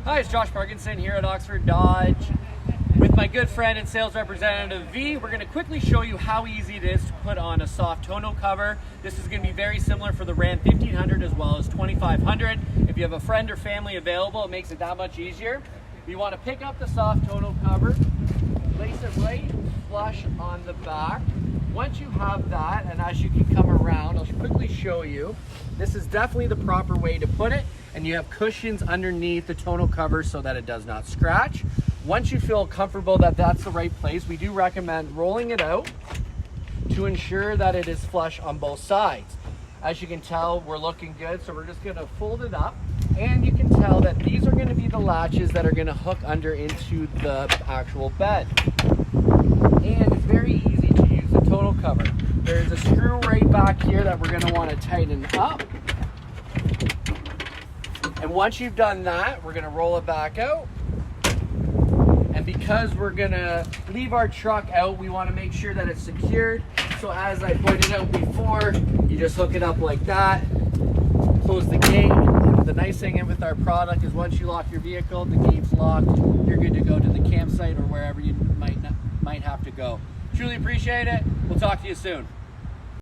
Hi, it's Josh Parkinson here at Oxford Dodge with my good friend and sales representative V. We're going to quickly show you how easy it is to put on a soft tonneau cover. This is going to be very similar for the Ram 1500 as well as 2500. If you have a friend or family available, it makes it that much easier. You want to pick up the soft tonneau cover, place it right flush on the back. Once you have that, and as you can come around, I'll quickly show you. This is definitely the proper way to put it, and you have cushions underneath the tonneau cover so that it does not scratch. Once you feel comfortable that that's the right place, we do recommend rolling it out to ensure that it is flush on both sides. As you can tell, we're looking good, so we're just gonna fold it up, and you can tell that these are gonna be the latches that are gonna hook under into the actual bed. And it's very easy to use the tonneau cover. There's a screw right back here that we're gonna wanna tighten up. And once you've done that, we're gonna roll it back out. And because we're gonna leave our truck out, we wanna make sure that it's secured. So as I pointed out before, you just hook it up like that, close the gate. And the nice thing with our product is once you lock your vehicle, the gate's locked, you're good to go to the campsite or wherever you might have to go. Truly appreciate it. We'll talk to you soon.